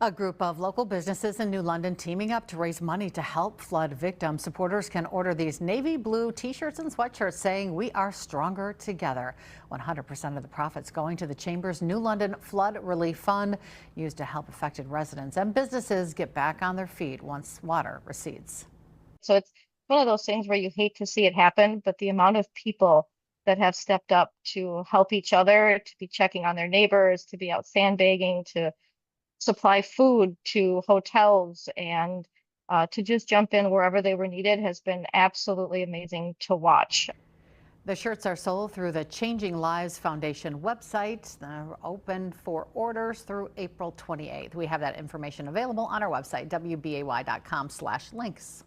A group of local businesses in New London teaming up to raise money to help flood victims. Supporters can order these navy blue t-shirts and sweatshirts saying we are stronger together. 100% of the profits going to the Chamber's New London Flood Relief Fund, used to help affected residents and businesses get back on their feet once water recedes. So it's one of those things where you hate to see it happen, but the amount of people that have stepped up to help each other, to be checking on their neighbors, to be out sandbagging, to supply food to hotels, and to just jump in wherever they were needed has been absolutely amazing to watch. The shirts are sold through the Changing Lives Foundation website. They're open for orders through April 28th. We have that information available on our website, wbay.com/links.